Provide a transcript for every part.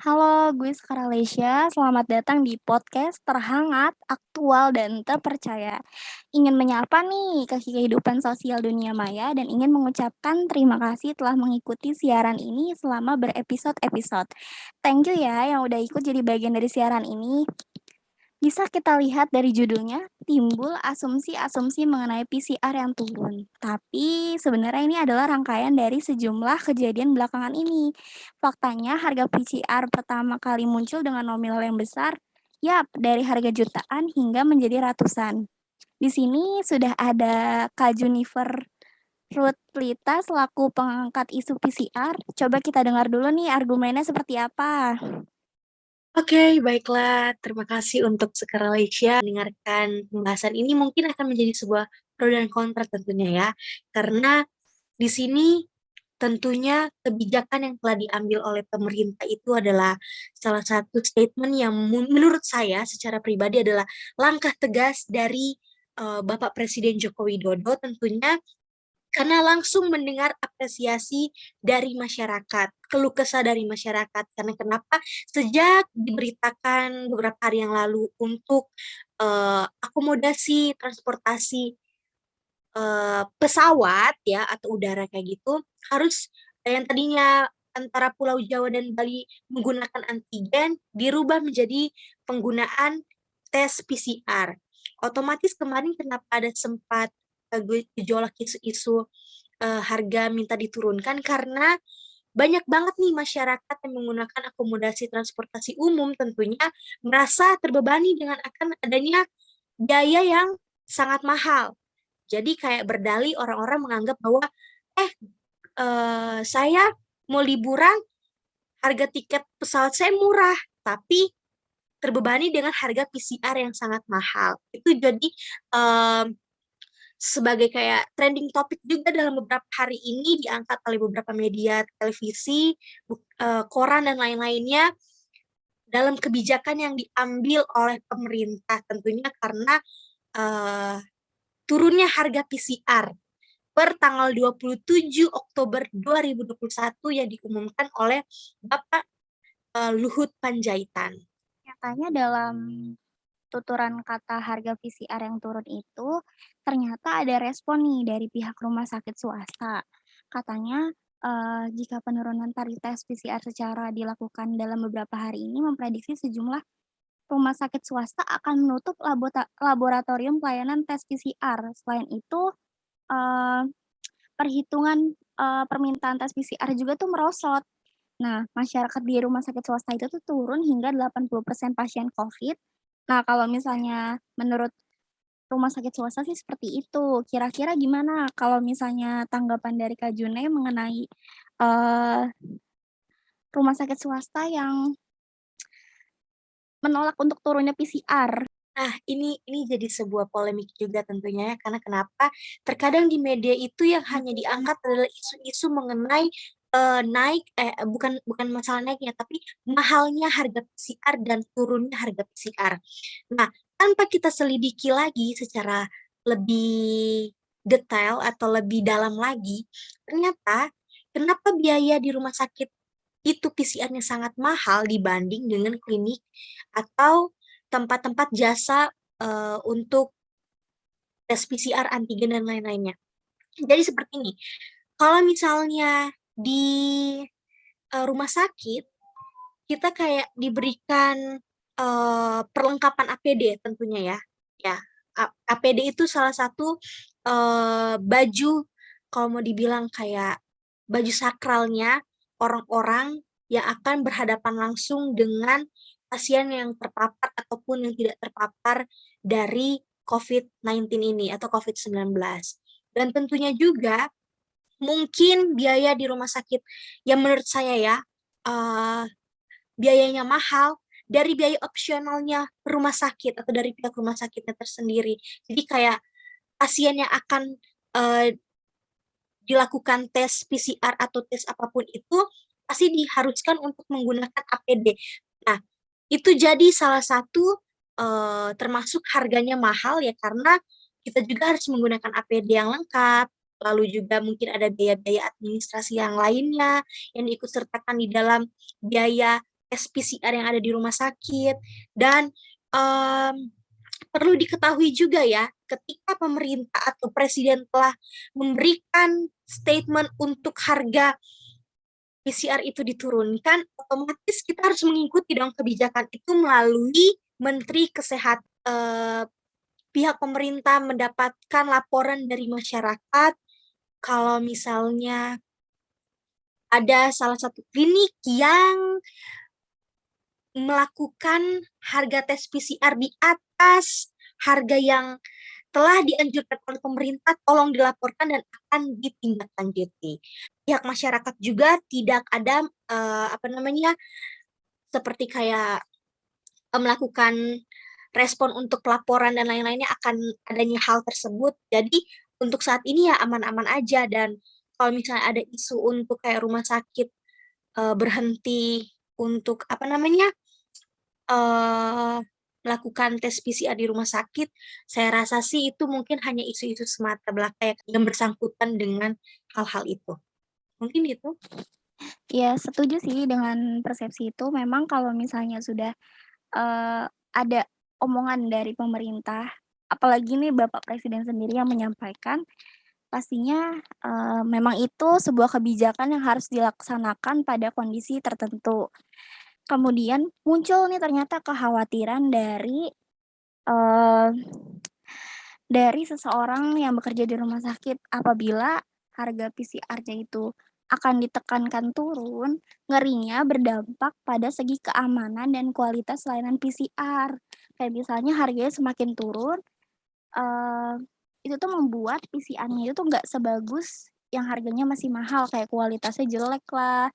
Halo, gue Skara Lesya. Selamat datang di podcast terhangat, aktual, dan terpercaya. Ingin menyapa nih ke kehidupan sosial dunia maya dan ingin mengucapkan terima kasih telah mengikuti siaran ini selama berepisode-episode. Thank you ya yang udah ikut jadi bagian dari siaran ini. Bisa kita lihat dari judulnya, timbul asumsi-asumsi mengenai PCR yang turun. Tapi sebenarnya ini adalah rangkaian dari sejumlah kejadian belakangan ini. Faktanya harga PCR pertama kali muncul dengan nominal yang besar, yap, dari harga jutaan hingga menjadi ratusan. Di sini sudah ada Kak Junifer Ruth Plita selaku pengangkat isu PCR. Coba kita dengar dulu nih argumennya seperti apa. Oke, baiklah. Terima kasih untuk Sekara Malaysia mendengarkan pembahasan ini mungkin akan menjadi sebuah pro dan kontra tentunya ya. Karena di sini tentunya kebijakan yang telah diambil oleh pemerintah itu adalah salah satu statement yang menurut saya secara pribadi adalah langkah tegas dari Bapak Presiden Joko Widodo tentunya karena langsung mendengar apresiasi dari masyarakat, keluh kesah dari masyarakat. Karena kenapa? Sejak diberitakan beberapa hari yang lalu untuk akomodasi transportasi pesawat ya atau udara kayak gitu harus yang tadinya antara Pulau Jawa dan Bali menggunakan antigen dirubah menjadi penggunaan tes PCR. Otomatis kemarin kenapa ada sempat gejolak isu-isu harga minta diturunkan karena banyak banget nih masyarakat yang menggunakan akomodasi transportasi umum tentunya merasa terbebani dengan akan adanya biaya yang sangat mahal. Jadi kayak berdalih orang-orang menganggap bahwa eh saya mau liburan harga tiket pesawat saya murah, tapi terbebani dengan harga PCR yang sangat mahal. Itu jadi um, sebagai kayak trending topik juga dalam beberapa hari ini diangkat oleh beberapa media televisi, koran dan lain-lainnya dalam kebijakan yang diambil oleh pemerintah tentunya karena uh, turunnya harga PCR per tanggal 27 Oktober 2021 yang diumumkan oleh Bapak Luhut Panjaitan. Nyatanya dalam tuturan kata harga PCR yang turun itu, ternyata ada respon nih dari pihak rumah sakit swasta. Katanya, jika penurunan tarif tes PCR secara dilakukan dalam beberapa hari ini memprediksi sejumlah rumah sakit swasta akan menutup laboratorium pelayanan tes PCR. Selain itu, eee, perhitungan, permintaan tes PCR juga tuh merosot. Nah, masyarakat di rumah sakit swasta itu tuh turun hingga 80% pasien Covid. Nah, kalau misalnya menurut rumah sakit swasta sih seperti itu. Kira-kira gimana kalau misalnya tanggapan dari Kak June mengenai, eee, rumah sakit swasta yang menolak untuk turunnya PCR? Nah, ini jadi sebuah polemik juga tentunya ya, karena kenapa? Terkadang di media itu yang hanya diangkat adalah isu-isu mengenai bukan bukan masalah naiknya, tapi mahalnya harga PCR dan turunnya harga PCR. Nah, tanpa kita selidiki lagi secara lebih detail atau lebih dalam lagi, ternyata kenapa biaya di rumah sakit itu PCR-nya sangat mahal dibanding dengan klinik atau tempat-tempat jasa untuk tes PCR, antigen, dan lain-lainnya. Jadi seperti ini, kalau misalnya di rumah sakit, kita kayak diberikan perlengkapan APD tentunya ya. Ya, APD itu salah satu baju, kalau mau dibilang kayak baju sakralnya orang-orang yang akan berhadapan langsung dengan pasien yang terpapar ataupun yang tidak terpapar dari COVID-19 ini atau COVID-19. Dan tentunya juga mungkin biaya di rumah sakit yang menurut saya ya uh, biayanya mahal dari biaya opsionalnya rumah sakit atau dari pihak rumah sakitnya tersendiri. Jadi kayak pasien yang akan uh, dilakukan tes PCR atau tes apapun itu pasti diharuskan untuk menggunakan APD. Nah, itu jadi salah satu termasuk harganya mahal ya karena kita juga harus menggunakan APD yang lengkap, lalu juga mungkin ada biaya-biaya administrasi yang lainnya yang diikut sertakan di dalam biaya tes PCR yang ada di rumah sakit. Dan perlu diketahui juga ya, ketika pemerintah atau presiden telah memberikan statement untuk harga PCR itu diturunkan, otomatis kita harus mengikuti dong kebijakan itu melalui Menteri Kesehatan. Pihak pemerintah mendapatkan laporan dari masyarakat kalau misalnya ada salah satu klinik yang melakukan harga tes PCR di atas harga yang telah dianjurkan oleh pemerintah, tolong dilaporkan dan akan ditindaklanjuti. Pihak masyarakat juga tidak ada seperti kayak melakukan respon untuk pelaporan dan lain-lainnya akan adanya hal tersebut. Jadi untuk saat ini ya aman-aman aja. Dan kalau misalnya ada isu untuk kayak rumah sakit berhenti untuk melakukan tes PCR di rumah sakit, saya rasa sih itu mungkin hanya isu-isu semata belaka yang bersangkutan dengan hal-hal itu. Mungkin itu. Ya, setuju sih dengan persepsi itu. Memang kalau misalnya sudah ada omongan dari pemerintah, apalagi nih Bapak Presiden sendiri yang menyampaikan, pastinya memang itu sebuah kebijakan yang harus dilaksanakan pada kondisi tertentu. Kemudian muncul nih ternyata kekhawatiran dari seseorang yang bekerja di rumah sakit apabila harga PCR-nya itu akan ditekankan turun, ngerinya berdampak pada segi keamanan dan kualitas layanan PCR. Kayak misalnya harganya semakin turun, itu tuh membuat PCR-nya itu tuh nggak sebagus yang harganya masih mahal, kayak kualitasnya jelek lah,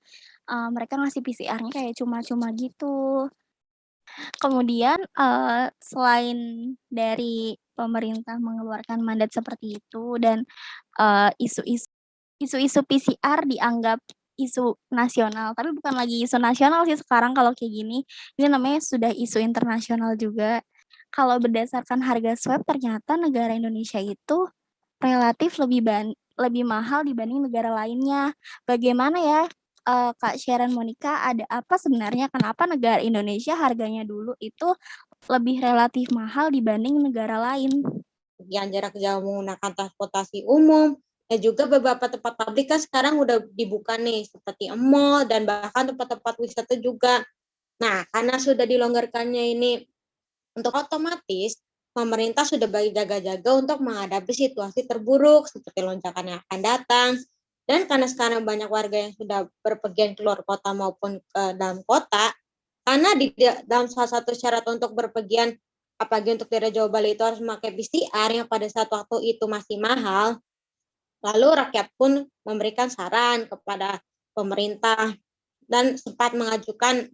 mereka ngasih PCR-nya kayak cuma-cuma gitu. Kemudian, selain dari pemerintah mengeluarkan mandat seperti itu dan, isu-isu PCR dianggap isu nasional, tapi bukan lagi isu nasional sih sekarang kalau kayak gini, ini namanya sudah isu internasional juga. Kalau berdasarkan harga swab ternyata negara Indonesia itu relatif lebih mahal dibanding negara lainnya. Bagaimana ya, Kak Sharon Monica, ada apa sebenarnya kenapa negara Indonesia harganya dulu itu lebih relatif mahal dibanding negara lain? Yang jarak jauh menggunakan transportasi umum, dan juga beberapa tempat pabrik kan sekarang udah dibuka nih, seperti mall dan bahkan tempat-tempat wisata juga. Nah, karena sudah dilonggarkannya ini, untuk otomatis pemerintah sudah berjaga-jaga untuk menghadapi situasi terburuk seperti lonjakan yang akan datang. Dan karena sekarang banyak warga yang sudah berpergian keluar kota maupun ke dalam kota, karena di dalam salah satu syarat untuk berpergian, apalagi untuk daerah Jawa Bali itu harus memakai PCR yang pada saat waktu itu masih mahal, lalu rakyat pun memberikan saran kepada pemerintah dan sempat mengajukan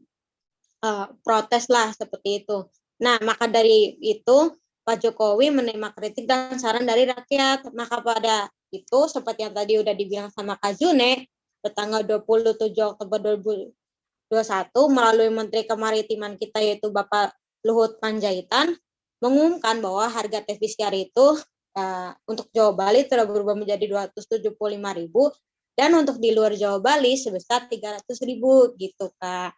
protes lah seperti itu. Nah, maka dari itu Pak Jokowi menerima kritik dan saran dari rakyat. Maka pada itu seperti yang tadi udah dibilang sama Kak June, bertanggal 27 Oktober 2021 melalui Menteri Kemaritiman kita yaitu Bapak Luhut Panjaitan mengumumkan bahwa harga tes PCR itu untuk Jawa Bali telah berubah menjadi 275.000 dan untuk di luar Jawa Bali sebesar 300.000 gitu, Kak.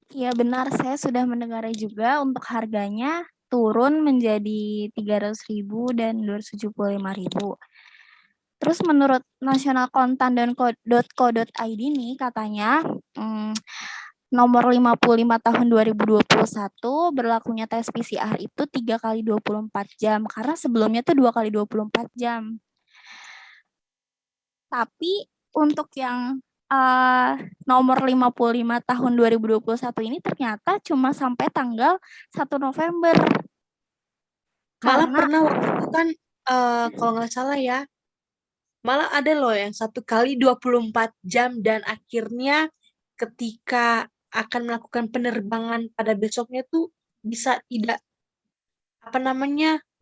Iya benar, saya sudah mendengarnya juga untuk harganya turun menjadi 300.000 dan 275.000. Terus menurut nasionalkontan.co.id nih katanya, nomor 55 tahun 2021 berlakunya tes PCR itu 3 kali 24 jam, karena sebelumnya tuh 2 kali 24 jam. Tapi untuk yang nomor 55 tahun 2021 ini ternyata cuma sampai tanggal 1 November. Malah pernah waktu itu kan, kalau nggak salah ya, malah ada loh yang 1 kali 24 jam dan akhirnya ketika akan melakukan penerbangan pada besoknya tuh bisa tidak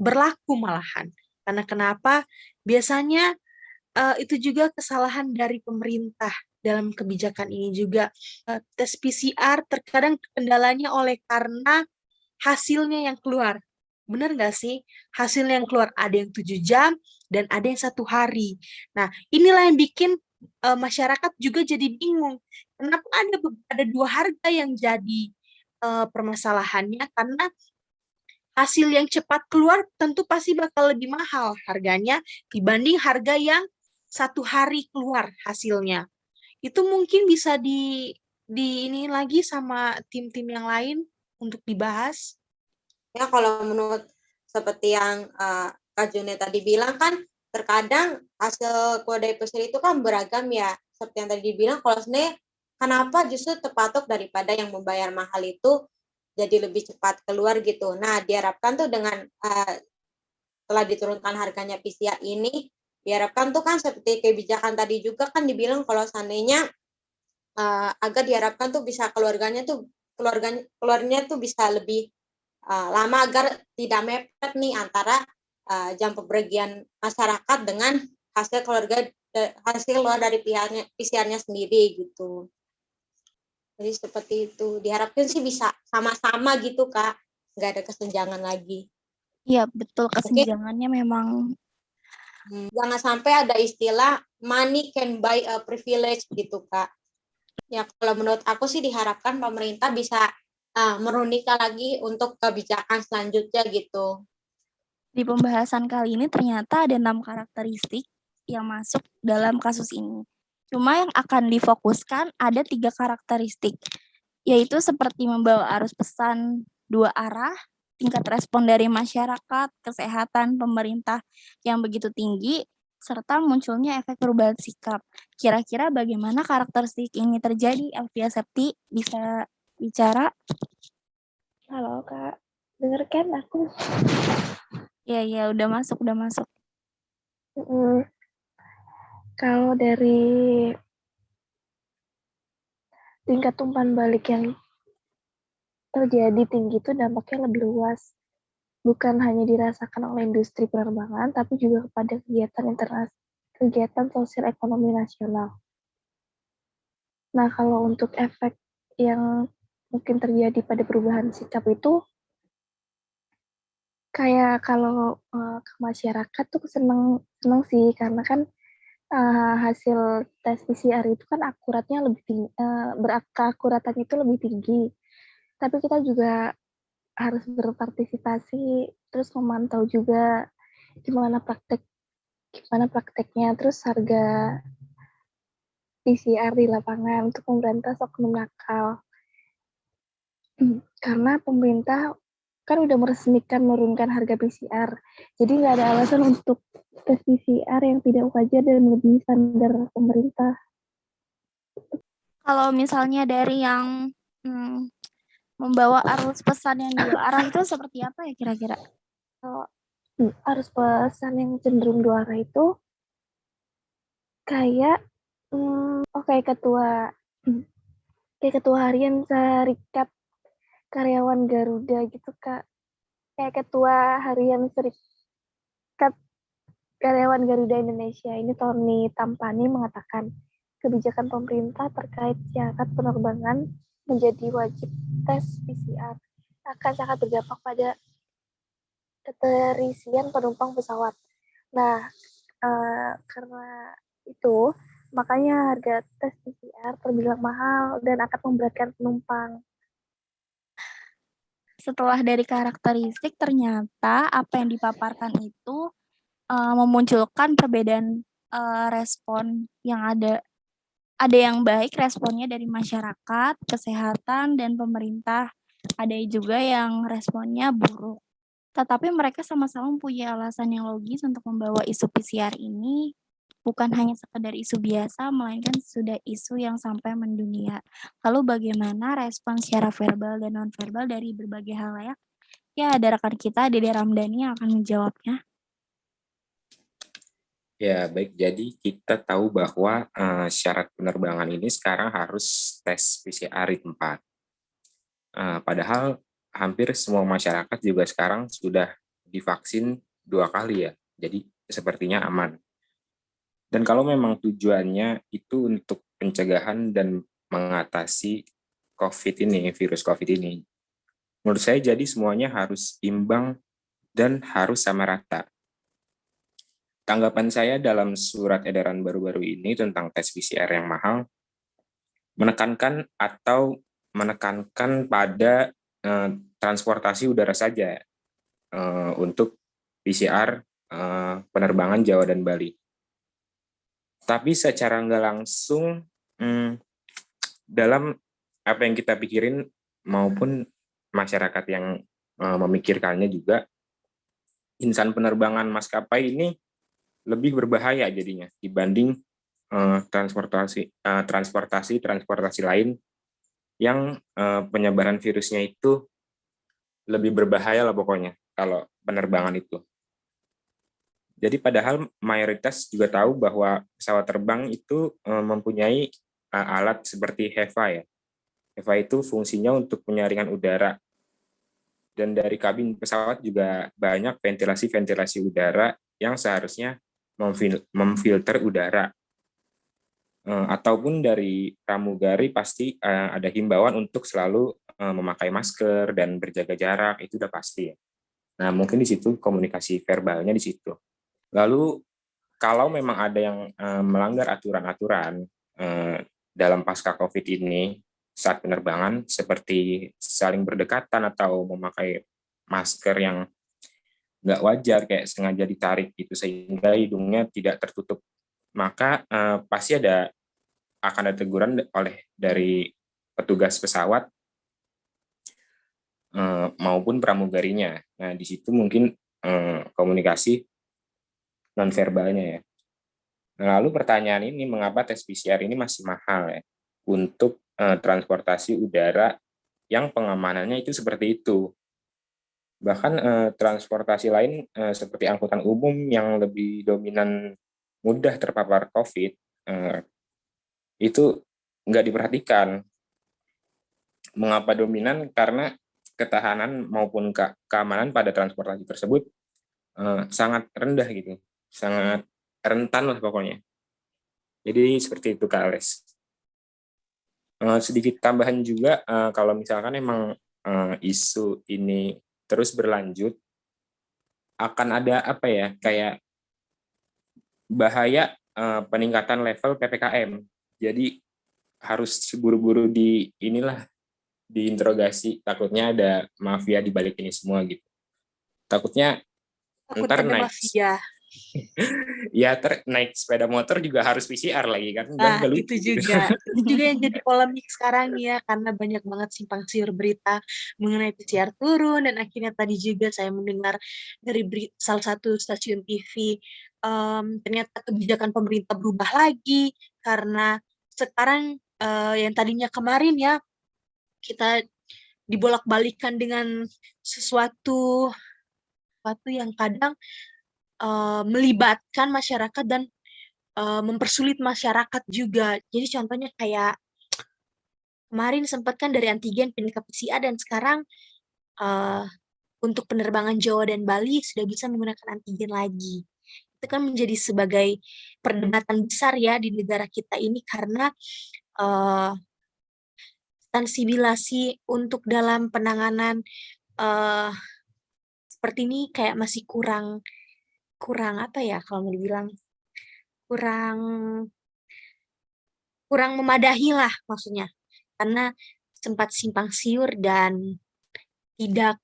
berlaku malahan. Karena kenapa? Biasanya itu juga kesalahan dari pemerintah dalam kebijakan ini juga. Tes PCR terkadang kendalanya karena hasilnya yang keluar. Benar nggak sih? Hasilnya yang keluar ada yang 7 jam dan ada yang 1 hari. Nah, inilah yang bikin masyarakat juga jadi bingung. Kenapa ada dua harga yang jadi permasalahannya? Karena hasil yang cepat keluar tentu pasti bakal lebih mahal harganya dibanding harga yang 1 hari keluar hasilnya. Itu mungkin bisa di ini lagi sama tim-tim yang lain untuk dibahas. Ya kalau menurut seperti yang Kak June tadi bilang kan, terkadang hasil kuadai pesir itu kan beragam ya. Seperti yang tadi dibilang, kalau sebenarnya kenapa justru terpatok daripada yang membayar mahal itu jadi lebih cepat keluar gitu. Nah, diharapkan tuh dengan telah diturunkan harganya PCR ini, diharapkan tuh kan seperti kebijakan tadi juga kan dibilang kalau seandainya agar diharapkan tuh bisa keluarnya tuh bisa lebih lama agar tidak mepet nih antara jam pepergian masyarakat dengan hasil keluar dari PCR-nya sendiri gitu. Jadi seperti itu. Diharapkan sih bisa sama-sama gitu, Kak. Nggak ada kesenjangan lagi. Iya, betul, Mungkin kesenjangannya memang. jangan sampai ada istilah money can buy a privilege gitu, Kak. Ya kalau menurut aku sih diharapkan pemerintah bisa merundingkan lagi untuk kebijakan selanjutnya gitu. Di pembahasan kali ini ternyata ada 6 karakteristik yang masuk dalam kasus ini. Cuma yang akan difokuskan ada 3 karakteristik, yaitu seperti membawa arus pesan 2 arah, tingkat respon dari masyarakat, kesehatan, pemerintah yang begitu tinggi, serta munculnya efek perubahan sikap. Kira-kira bagaimana karakteristik ini terjadi? Elvia Septi bisa bicara? Halo Kak, denger kan aku? Ya, udah masuk. Kalau dari tingkat umpan balik yang terjadi tinggi itu dampaknya lebih luas. Bukan hanya dirasakan oleh industri penerbangan, tapi juga kepada kegiatan sosial ekonomi nasional. Nah, kalau untuk efek yang mungkin terjadi pada perubahan sikap itu, kayak kalau ke masyarakat tuh seneng sih, karena kan hasil tes PCR itu kan akuratnya lebih tinggi, keakuratannya itu lebih tinggi. Tapi kita juga harus berpartisipasi, terus memantau juga gimana prakteknya, terus harga PCR di lapangan untuk memberantas oknum nakal. Karena pemerintah kan udah meresmikan menurunkan harga PCR, jadi nggak ada alasan untuk tes PCR yang tidak wajar dan melebihi standar pemerintah. Kalau misalnya dari yang membawa arus pesan yang 2 arah itu seperti apa ya kira-kira? Kalau arus pesan yang cenderung 2 arah itu kayak kayak ketua harian Serikat Karyawan Garuda gitu, Kak. Kayak ketua harian Serikat Karyawan Garuda Indonesia ini Tony Tampani mengatakan kebijakan pemerintah terkait syarat penerbangan menjadi wajib tes PCR akan sangat berdampak pada keterisian penumpang pesawat. Nah, karena itu makanya harga tes PCR terbilang mahal dan akan memberatkan penumpang. Setelah dari karakteristik, ternyata apa yang dipaparkan itu memunculkan perbedaan respon yang ada. Ada yang baik responnya dari masyarakat, kesehatan, dan pemerintah. Ada juga yang responnya buruk. Tetapi mereka sama-sama punya alasan yang logis untuk membawa isu PCR ini bukan hanya sekedar isu biasa, melainkan sudah isu yang sampai mendunia. Lalu bagaimana respon secara verbal dan non-verbal dari berbagai halayak? Ya, ada rekan kita, Dede Ramdhani yang akan menjawabnya. Ya, baik. Jadi kita tahu bahwa syarat penerbangan ini sekarang harus tes PCR di tempat. Padahal hampir semua masyarakat juga sekarang sudah divaksin 2 kali ya. Jadi sepertinya aman. Dan kalau memang tujuannya itu untuk pencegahan dan mengatasi virus COVID ini, menurut saya jadi semuanya harus imbang dan harus sama rata. Tanggapan saya dalam surat edaran baru-baru ini tentang tes PCR yang mahal, menekankan pada transportasi udara saja untuk PCR penerbangan Jawa dan Bali. Tapi secara nggak langsung dalam apa yang kita pikirin maupun masyarakat yang memikirkannya juga, insan penerbangan maskapai ini lebih berbahaya jadinya dibanding transportasi lain yang penyebaran virusnya itu lebih berbahaya lah pokoknya kalau penerbangan itu. Jadi padahal mayoritas juga tahu bahwa pesawat terbang itu mempunyai alat seperti HEPA ya. HEPA itu fungsinya untuk penyaringan udara. Dan dari kabin pesawat juga banyak ventilasi udara yang seharusnya memfilter udara. Ataupun dari pramugari pasti ada himbauan untuk selalu memakai masker dan berjaga jarak, itu udah pasti ya. Nah, mungkin di situ komunikasi verbalnya di situ. Lalu kalau memang ada yang melanggar aturan-aturan dalam pasca COVID ini saat penerbangan, seperti saling berdekatan atau memakai masker yang nggak wajar, kayak sengaja ditarik gitu sehingga hidungnya tidak tertutup, maka pasti akan ada teguran dari petugas pesawat maupun pramugarinya. Nah, di situ mungkin komunikasi non-verbalnya ya. Lalu pertanyaan ini, mengapa tes PCR ini masih mahal ya untuk transportasi udara yang pengamanannya itu seperti itu. Bahkan transportasi lain seperti angkutan umum yang lebih dominan mudah terpapar COVID, itu nggak diperhatikan. Mengapa dominan? Karena ketahanan maupun keamanan pada transportasi tersebut sangat rendah gitu, sangat rentan lah pokoknya. Jadi seperti itu Kak Ales. Sedikit tambahan juga, kalau misalkan emang isu ini terus berlanjut, akan ada apa ya, kayak bahaya peningkatan level PPKM. Jadi harus buru-buru diinterogasi, takutnya ada mafia di balik ini semua gitu. Takutnya ntar ada mafia. Ya naik sepeda motor juga harus PCR lagi kan? Nah, itu juga yang jadi polemik sekarang ya, karena banyak banget simpang siur berita mengenai PCR turun, dan akhirnya tadi juga saya mendengar dari salah satu stasiun TV, ternyata kebijakan pemerintah berubah lagi, karena sekarang yang tadinya kemarin ya, kita dibolak-balikan dengan sesuatu yang kadang melibatkan masyarakat dan mempersulit masyarakat juga. Jadi contohnya kayak kemarin sempat kan dari antigen pindah ke PCR, dan sekarang untuk penerbangan Jawa dan Bali sudah bisa menggunakan antigen lagi. Itu kan menjadi sebagai perdebatan besar ya di negara kita ini, karena sensibilisasi untuk dalam penanganan seperti ini kayak masih kurang apa ya, kalau mau dibilang kurang memadahi lah maksudnya, karena sempat simpang siur dan tidak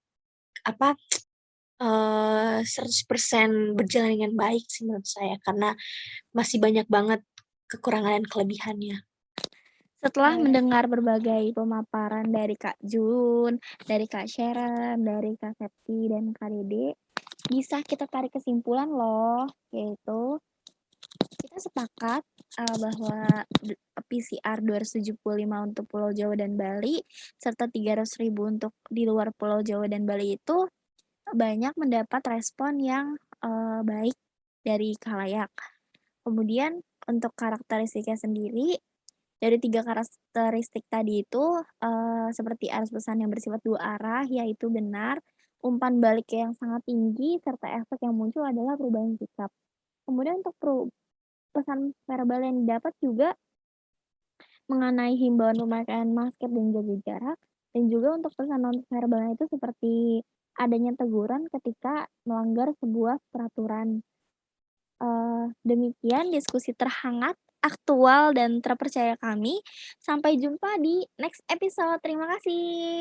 100% berjalan dengan baik sih menurut saya, karena masih banyak banget kekurangan dan kelebihannya. Setelah mendengar berbagai pemaparan dari Kak Jun, dari Kak Sharon, dari Kak Septi, dan Kak Dede, bisa kita tarik kesimpulan loh, yaitu kita sepakat bahwa PCR 275 untuk Pulau Jawa dan Bali, serta 300.000 untuk di luar Pulau Jawa dan Bali itu banyak mendapat respon yang baik dari khalayak. Kemudian untuk karakteristiknya sendiri, dari 3 karakteristik tadi itu seperti arus pesan yang bersifat dua arah, yaitu benar, umpan balik yang sangat tinggi, serta efek yang muncul adalah perubahan sikap. Kemudian untuk pesan verbal yang didapat juga mengenai himbauan pemakaian masker dan jaga jarak, dan juga untuk pesan non verbalnya itu seperti adanya teguran ketika melanggar sebuah peraturan. Demikian diskusi terhangat aktual dan terpercaya kami. Sampai jumpa di next episode. Terima kasih.